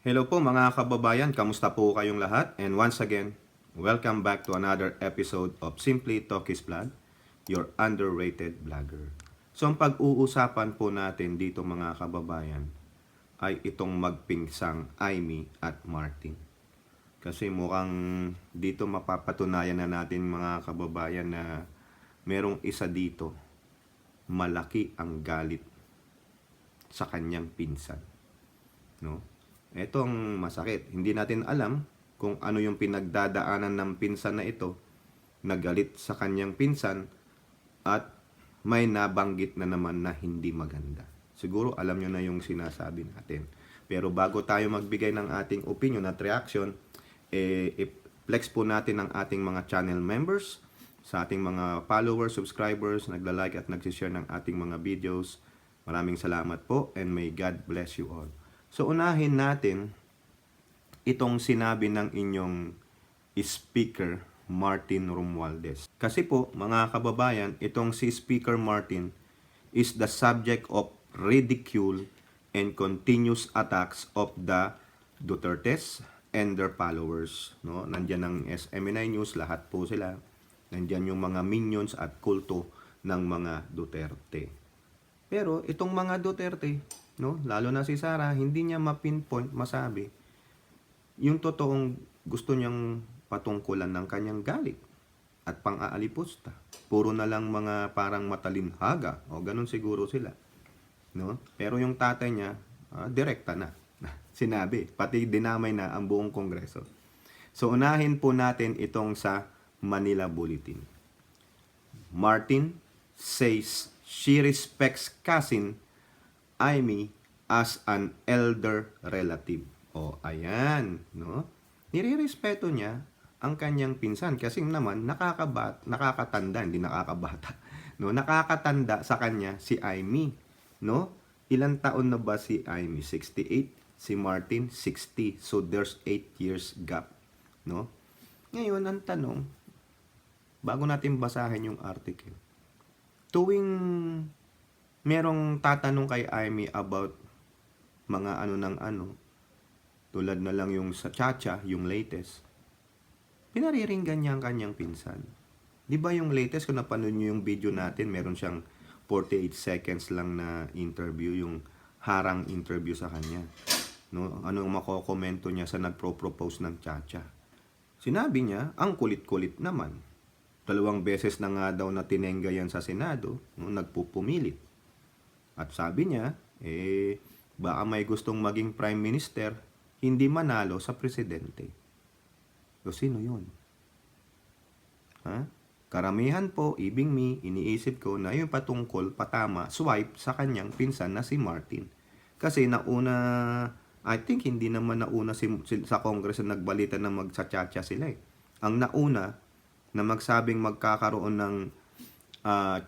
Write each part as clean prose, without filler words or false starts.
Hello po mga kababayan, kamusta po kayong lahat? And once again, welcome back to another episode of Simply Talkies Vlog, your underrated vlogger. So ang pag-uusapan po natin dito mga kababayan ay itong magpinsang Aimee at Martin. Kasi mukhang dito mapapatunayan na natin mga kababayan na merong isa dito, malaki ang galit sa kanyang pinsan. No? Ito ang masakit. Hindi natin alam kung ano yung pinagdadaanan ng pinsan na ito, nagalit sa kanyang pinsan at may nabanggit na naman na hindi maganda. Siguro alam nyo na yung sinasabi natin. Pero bago tayo magbigay ng ating opinion at reaction, i-flex po natin ang ating mga channel members, sa ating mga followers, subscribers, nagla-like at nagsishare ng ating mga videos. Maraming salamat po and may God bless you all. So unahin natin itong sinabi ng inyong Speaker Martin Romualdez. Kasi po mga kababayan, itong si Speaker Martin is the subject of ridicule and continuous attacks of the Dutertes and their followers. No? Nandyan ang SMNI News, lahat po sila. Nandyan yung mga minions at kulto ng mga Duterte. Pero itong mga Duterte, no, lalo na si Sara, hindi niya ma-pinpoint, masabi yung totoong gusto niyang patungkulan ng kanyang galit at pang-aalipusta. Puro na lang mga parang matalinhaga o ganun siguro sila. No? Pero yung tatay niya, direkta na. Sinabi, pati dinamay na ang buong kongreso. So unahin po natin itong sa Manila Bulletin. Martin says she respects cousin Aimee as an elder relative. O, ayan, no? Nirirespeto niya ang kanyang pinsan kasi naman nakakatanda, hindi nakakabata. No, nakakatanda sa kanya si Aimee, no? Ilang taon na ba si Aimee? 68, si Martin 60. So there's 8 years gap, no? Ngayon ang tanong, bago natin basahin yung article, tuwing merong tatanong kay Aimee about mga ano ng ano, tulad na lang yung sa Chacha, yung latest, pinariringgan niya ang kanyang pinsan. Di ba yung latest, kung napanood nyo yung video natin, meron siyang 48 seconds lang na interview, yung harang interview sa kanya. No? Anong makokomento niya sa nagpro-propose ng Chacha? Sinabi niya, ang kulit-kulit naman. 2 beses na nga daw na tinengga yan sa Senado, no? Nagpupumilit. At sabi niya, baka may gustong maging prime minister, hindi manalo sa presidente. So, sino yun? Ha? Karamihan po, ibing me, iniisip ko na yung patungkol, patama, swipe sa kanyang pinsan na si Martin. Kasi nauna, I think hindi naman nauna sa Congress na nagbalita na magsachacha sila eh. Ang nauna na magsabing magkakaroon ng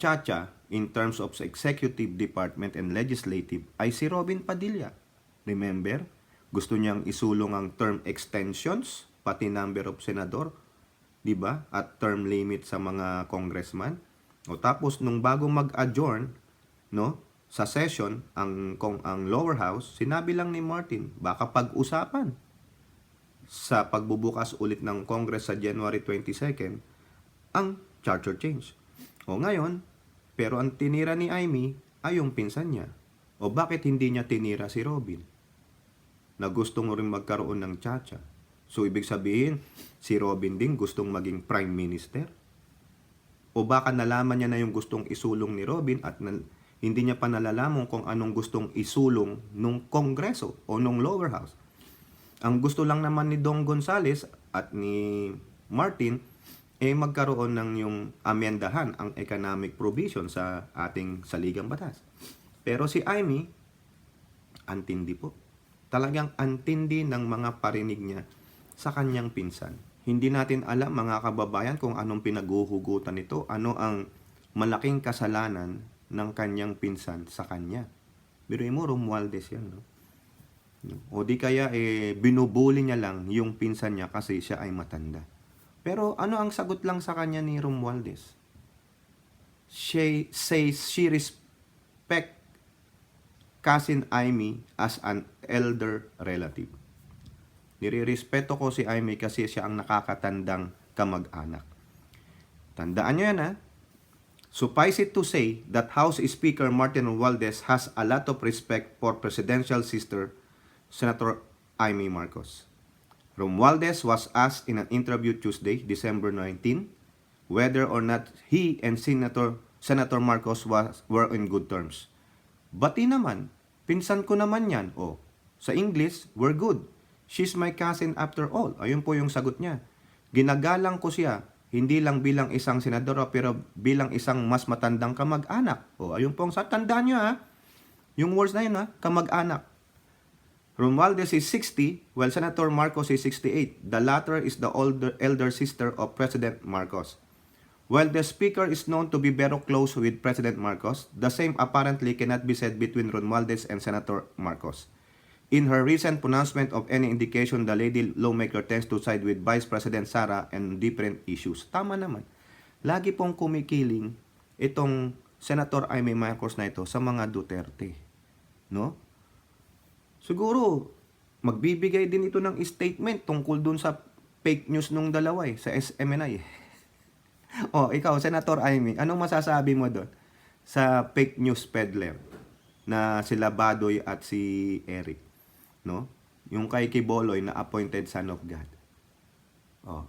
chacha in terms of executive department and legislative ay si Robin Padilla. Remember? Gusto niyang isulong ang term extensions, pati number of senador, di ba? At term limit sa mga congressman. O tapos nung bago mag-adjourn, no, sa session ang lower house, sinabi lang ni Martin, baka pag-usapan sa pagbubukas ulit ng Congress sa January 22nd ang charter change. O ngayon, pero ang tinira ni Aimee ay yung pinsan niya. O bakit hindi niya tinira si Robin? Na gustong rin magkaroon ng chacha. So ibig sabihin, si Robin din gustong maging prime minister? O baka nalaman niya na yung gustong isulong ni Robin at hindi niya pa nalalaman kung anong gustong isulong nung kongreso o nung lower house. Ang gusto lang naman ni Dong Gonzales at ni Martin magkaroon ng yung amendahan ang economic provision sa ating saligang batas. Pero si Aimee, antindi po. Talagang antindi ng mga parinig niya sa kanyang pinsan. Hindi natin alam mga kababayan kung anong pinaghuhugutan nito, ano ang malaking kasalanan ng kanyang pinsan sa kanya. Biruin mo, Romualdez yan, no? O di kaya binubuli niya lang yung pinsan niya kasi siya ay matanda. Pero ano ang sagot lang sa kanya ni Romualdez? She says she respect cousin Aimee as an elder relative. Nirirespeto ko si Amy kasi siya ang nakakatandang kamag-anak. Tandaan nyo yan ha. Suffice it to say that House Speaker Martin Romualdez has a lot of respect for presidential sister Senator Amy Marcos. Romualdez was asked in an interview Tuesday, December 19, whether or not he and Senator Marcos were in good terms. Bati naman, pinsan ko naman yan. O, sa English, we're good. She's my cousin after all. Ayun po yung sagot niya. Ginagalang ko siya, hindi lang bilang isang senador, pero bilang isang mas matandang kamag-anak. O, ayun po ang tandaan niyo ha. Yung words na yun ha, kamag-anak. Romualdez is 60, while Senator Marcos is 68. The latter is the elder sister of President Marcos. While the speaker is known to be very close with President Marcos, the same apparently cannot be said between Romualdez and Senator Marcos. In her recent pronouncement of any indication, the lady lawmaker tends to side with Vice President Sara and different issues. Tama naman. Lagi pong kumikiling itong Senator Amy Marcos na ito sa mga Duterte. No? Siguro, magbibigay din ito ng statement tungkol dun sa fake news nung dalawa sa SMNI. O, ikaw, Senator Amy, anong masasabi mo doon sa fake news peddler na sila Badoy at si Eric? No? Yung kay Kiboloy na appointed son of God. O,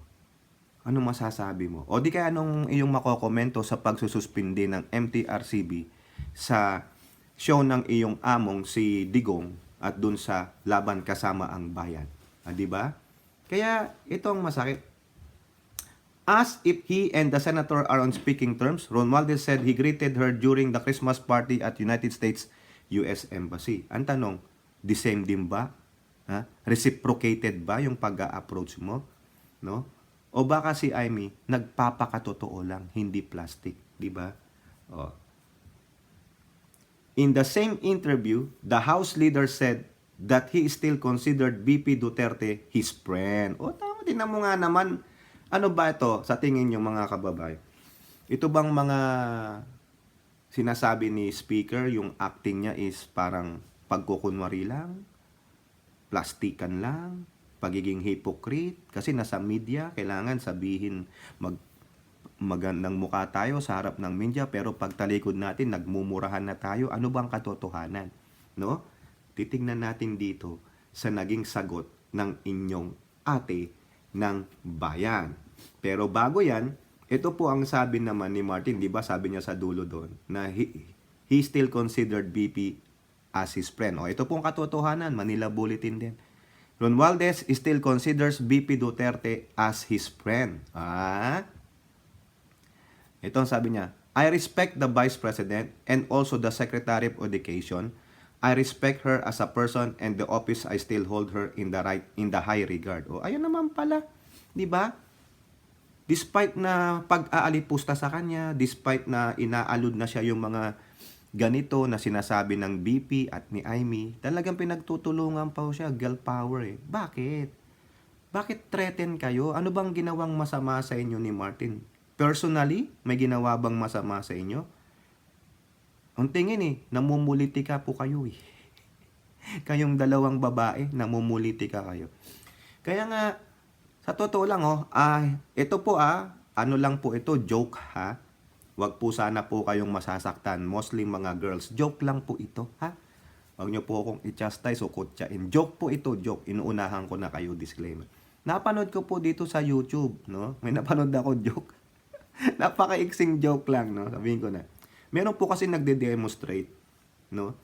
ano masasabi mo? O di kaya anong iyong makokomento sa pagsususpindi ng MTRCB sa show ng iyong among si Digong at dun sa Laban Kasama ang Bayan? Di ba? Kaya ito ang masakit. As if he and the senator are on speaking terms, Romualdez said he greeted her during the Christmas party at United States U.S. Embassy. Ang tanong, the same din ba? Ha? Reciprocated ba yung pag-a-approach mo? No? O baka si Amy nagpapakatotoo lang, hindi plastic, di ba? Oh. In the same interview, the House leader said that he still considered VP Duterte his friend. O tama din mo nga naman. Ano ba ito sa tingin niyo mga kababayan? Ito bang mga sinasabi ni speaker, yung acting niya is parang pagkukunwari lang, plastikan lang, pagiging hypocrite? Kasi nasa media, kailangan sabihin magandang mukha tayo sa harap ng media, pero pagtalikod natin, nagmumurahan na tayo. Ano bang katotohanan? No? Titingnan natin dito sa naging sagot ng inyong ate ng bayan. Pero bago yan, ito po ang sabi naman ni Martin, di ba sabi niya sa dulo doon, na he still considered BP as his friend. O ito po ang katotohanan, Manila Bulletin din. Romualdez still considers BP Duterte as his friend. Ito ang sabi niya, I respect the Vice President and also the Secretary of Education. I respect her as a person and the office I still hold her in the high regard. O ayun naman pala, 'di ba? Despite na pag-aalipusta sa kanya, despite na inaalud na siya yung mga ganito na sinasabi ng BP at ni Amy, talagang pinagtutulungan pa siya, girl power eh. Bakit? Bakit threaten kayo? Ano bang ginawang masama sa inyo ni Martin? Personally, may ginawa bang masama sa inyo? Ang tingin namumulitika po kayo eh. Kayong dalawang babae, namumulitika kayo. Kaya nga, sa totoo lang ito po ano lang po ito, joke ha. Wag po sana po kayong masasaktan, mostly mga girls. Joke lang po ito ha. Wag nyo po akong i-chastise o kutsain. Joke po ito, joke. Inuunahan ko na kayo, disclaimer. Napanood ko po dito sa YouTube, no? May napanood ako joke. Napaka-iksing joke lang, no? Sabihin ko na. Meron po kasi nagde-demonstrate, no?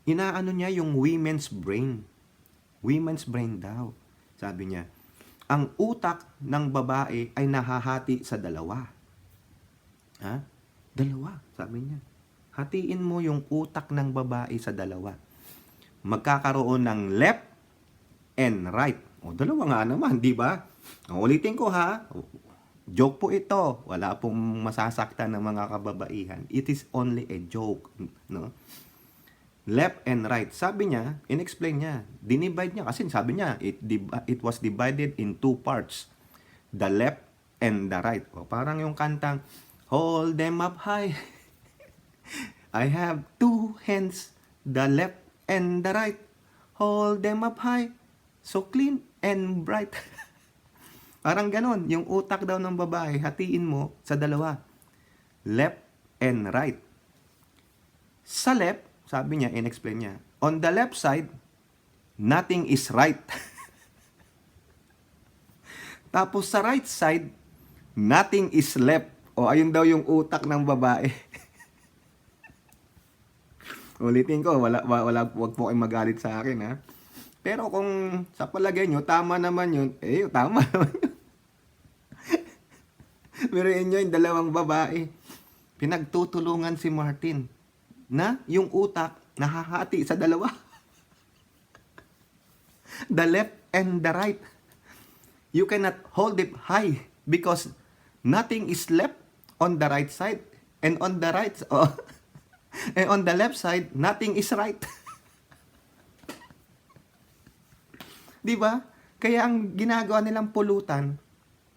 Inaano niya yung women's brain. Women's brain daw. Sabi niya, ang utak ng babae ay nahahati sa dalawa. Ha? Dalawa, sabi niya. Hatiin mo yung utak ng babae sa dalawa. Magkakaroon ng left and right. O, dalawa nga naman, di ba? Ulitin ko ha. Joke po ito. Wala pong masasaktan ng mga kababaihan. It is only a joke. No? Left and right. Sabi niya, in-explain niya, dinivide niya. Kasi sabi niya, it was divided in two parts. The left and the right. O, parang yung kantang, hold them up high. I have two hands, the left and the right. Hold them up high, so clean and bright. Parang ganon, yung utak daw ng babae, hatiin mo sa dalawa. Left and right. Sa left, sabi niya, in-explain niya, on the left side, nothing is right. Tapos sa right side, nothing is left. O ayun daw yung utak ng babae. Ulitin ko, wag po kayong magalit sa akin, ha. Pero kung sa palagay nyo, tama naman yun, tama naman yun. Biruin nyo yung dalawang babae. Pinagtutulungan si Martin na yung utak nahahati sa dalawa. The left and the right. You cannot hold it high because nothing is left on the right side, and on the right and on the left side nothing is right. 'Di ba? Kaya ang ginagawa nilang pulutan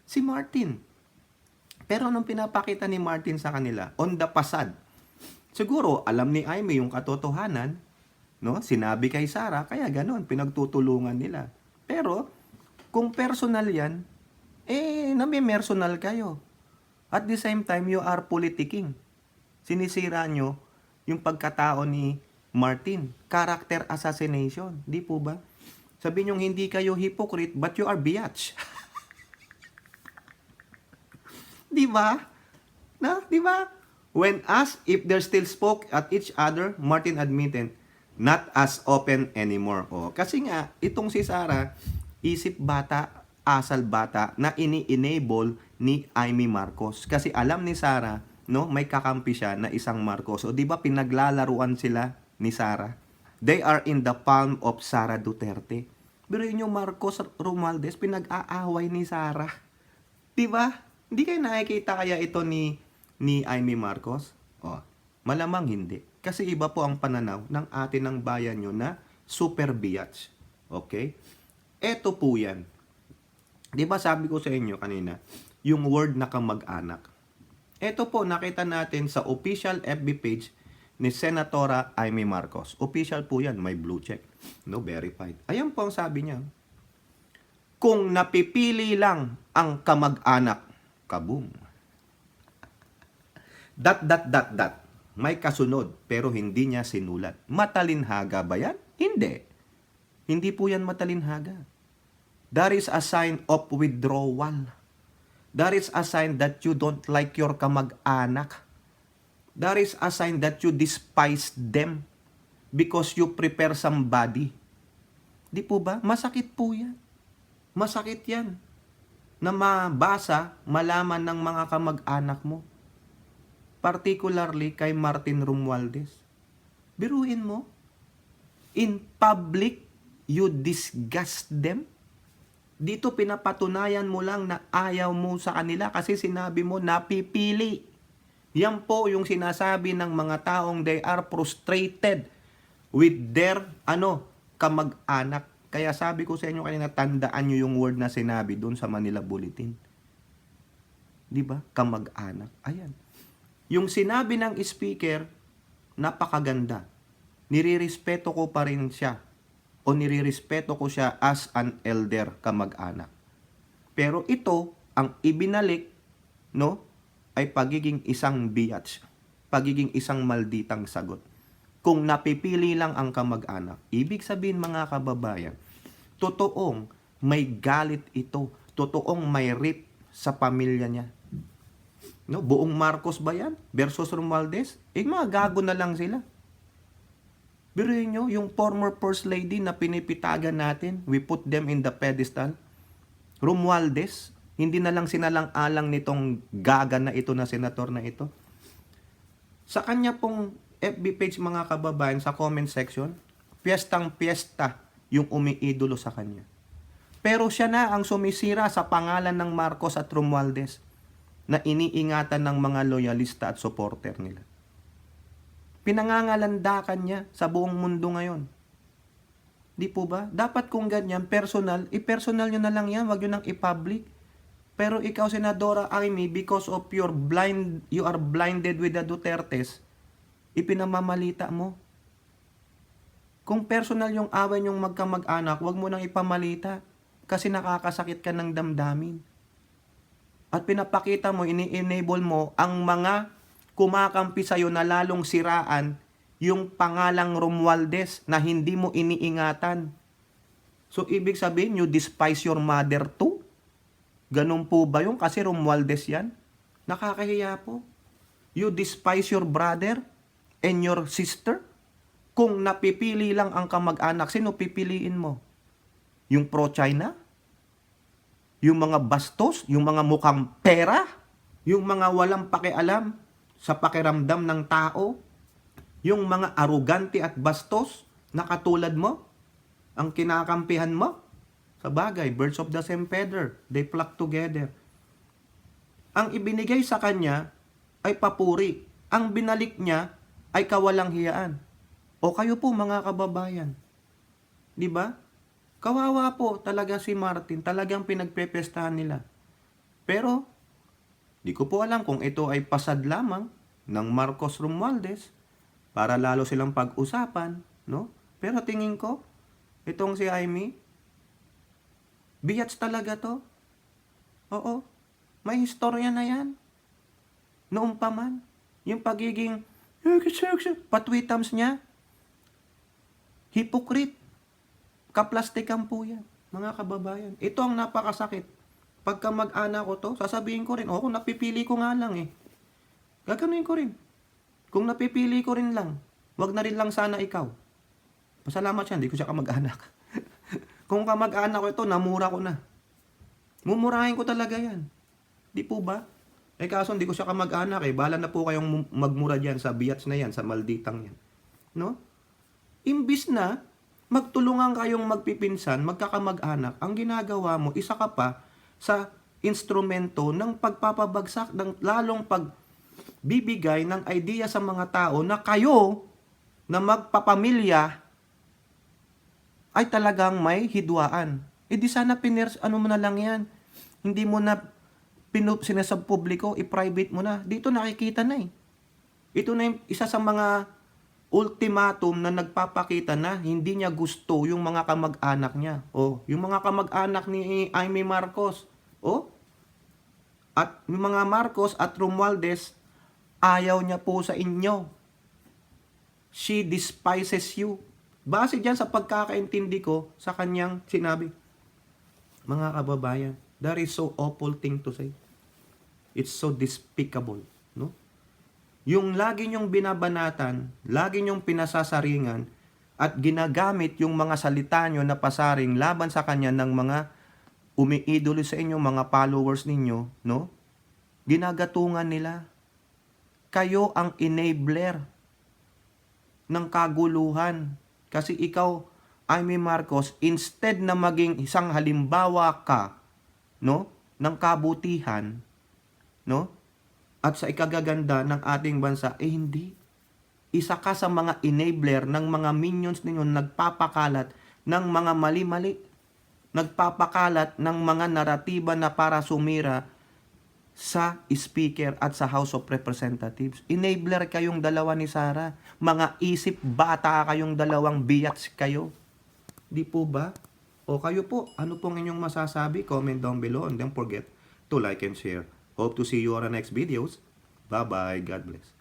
si Martin. Pero nung pinapakita ni Martin sa kanila on the pasad, siguro alam ni Aimee yung katotohanan, no? Sinabi kay Sarah, kaya ganoon pinagtutulungan nila. Pero kung personal 'yan, nami-personal kayo. At the same time, you are politicking. Sinisira nyo yung pagkatao ni Martin. Character assassination. Di po ba? Sabi nyo, hindi kayo hypocrite, but you are biatch. Di ba? Di ba? When asked if they still spoke at each other, Martin admitted, not as open anymore. Kasi nga, itong si Sarah, isip bata, asal bata, na ini-enable ni Aimee Marcos. Kasi alam ni Sarah, no, may kakampi siya na isang Marcos. O di ba pinaglalaruan sila ni Sarah? They are in the palm of Sara Duterte. Pero yun yung Marcos Romualdez, pinag-aaway ni Sarah. Di ba? Hindi kayo nakikita kaya ito ni Aimee Marcos? Malamang hindi. Kasi iba po ang pananaw ng atin ng bayan nyo na super biatch. Okay? Eto po yan. Di ba sabi ko sa inyo kanina, yung word na kamag-anak. Ito po, nakita natin sa official FB page ni Senatora Aimee Marcos. Official po yan, may blue check. No, verified. Ayan po ang sabi niya. Kung napipili lang ang kamag-anak, kaboom. ... May kasunod, pero hindi niya sinulat. Matalinhaga ba yan? Hindi. Hindi po yan matalinhaga. That is a sign of withdrawal. That is a sign that you don't like your kamag-anak. That is a sign that you despise them because you prepare somebody. Di po ba? Masakit po yan. Masakit yan. Na mabasa, malaman ng mga kamag-anak mo. Particularly kay Martin Romualdez. Biruin mo. In public, you disgust them. Dito pinapatunayan mo lang na ayaw mo sa kanila kasi sinabi mo napipili. Yan po yung sinasabi ng mga taong they are frustrated with their kamag-anak. Kaya sabi ko sa inyo kanina, tandaan nyo yung word na sinabi doon sa Manila Bulletin. Di ba? Kamag-anak. Ayan. Yung sinabi ng speaker, napakaganda. Nirirespeto ko pa rin siya. O nirirespeto ko siya as an elder kamag-anak. Pero ito, ang ibinalik, no, ay pagiging isang biatch. Pagiging isang malditang sagot. Kung napipili lang ang kamag-anak, ibig sabihin mga kababayan, totoong may galit ito. Totoong may rip sa pamilya niya. No, buong Marcos ba yan? Versus Romualdez? Mga gago na lang sila. Biruin nyo, yung former First Lady na pinipitagan natin, we put them in the pedestal. Romualdez, hindi na lang sinalang-alang nitong gaga na ito na senator na ito. Sa kanya pong FB page mga kababayan, sa comment section, piyestang-piyesta yung umiidolo sa kanya. Pero siya na ang sumisira sa pangalan ng Marcos at Romualdez na iniingatan ng mga loyalista at supporter nila. Pinangangalandakan niya sa buong mundo ngayon. Di po ba? Dapat kung ganyan, personal, i-personal nyo na lang yan, wag nyo nang i-public. Pero ikaw, Senadora Aimee, because of you are blinded with the Dutertes, ipinamamalita mo. Kung personal yung away nyong magkamag-anak, wag mo nang ipamalita. Kasi nakakasakit ka ng damdamin. At pinapakita mo, ini-enable mo ang mga kumakampi sa'yo na lalong siraan yung pangalang Romualdez na hindi mo iniingatan. So, ibig sabihin, you despise your mother too? Ganun po ba yun? Kasi Romualdez yan? Nakakahiya po. You despise your brother and your sister? Kung napipili lang ang kamag-anak, sino pipiliin mo? Yung pro-China? Yung mga bastos? Yung mga mukhang pera? Yung mga walang pakialam sa pakiramdam ng tao? Yung mga arugante at bastos na katulad mo? Ang kinakampihan mo? Sa bagay, birds of the same feather, they flock together. Ang ibinigay sa kanya ay papuri. Ang binalik niya ay kawalang hiyaan. O kayo po mga kababayan, di ba? Kawawa po talaga si Martin, talagang pinagpepestahan nila. Pero, di ko po alam kung ito ay pasad lamang ng Marcos Romualdez para lalo silang pag-usapan, no? Pero tingin ko, itong si Jaime, biyats talaga to. Oo, may historya na yan. Noong pa man, yung pagiging patwitams niya, hypocrite. Kaplastikan po yan, mga kababayan. Ito ang napakasakit. Pagka mag-anak ko to, sasabihin ko rin, kung napipili ko nga lang gaganuin ko rin. Kung napipili ko rin lang, wag na rin lang sana ikaw. Pasalamat siya, hindi ko siya kamag-anak. Kung kamag-anak ko ito, namura ko na. Mumurahin ko talaga yan. Di po ba? Kaso hindi ko siya kamag-anak Bahala na po kayong magmura dyan sa biyats na yan, sa malditang yan. No? Imbis na, magtulungan kayong magpipinsan, magkakamag-anak, ang ginagawa mo, isa ka pa sa instrumento ng pagpapabagsak, ng lalong pagbibigay ng idea sa mga tao na kayo na magpapamilya ay talagang may hidwaan. Di sana ano mo na lang yan. Hindi mo na sinasab publiko, i-private mo na. Dito nakikita na Ito na yung isa sa mga ultimatum na nagpapakita na hindi niya gusto yung mga kamag-anak niya. Yung mga kamag-anak ni Jaime Marcos. At yung mga Marcos at Romualdez, ayaw niya po sa inyo. She despises you. Base dyan sa pagkakaintindi ko sa kanyang sinabi. Mga kababayan, that is so awful thing to say. It's so despicable, no? Yung lagi nyong binabanatan, lagi nyong pinasasaringan, at ginagamit yung mga salita nyo na pasaring laban sa kanya ng mga umiidolo sa inyo, mga followers ninyo, no? Ginagatungan nila. Kayo ang enabler ng kaguluhan. Kasi ikaw, Jaime Marcos, instead na maging isang halimbawa ka, no, ng kabutihan, no, at sa ikagaganda ng ating bansa, hindi. Isa ka sa mga enabler ng mga minions ninyo nagpapakalat ng mga mali-mali. Nagpapakalat ng mga naratiba na para sumira sa Speaker at sa House of Representatives. Enabler kayong dalawa ni Sara. Mga isip bata kayong dalawang, biyats kayo. Di po ba? O kayo po, ano pong inyong masasabi? Comment down below and don't forget to like and share. Hope to see you on the next videos. Bye-bye. God bless.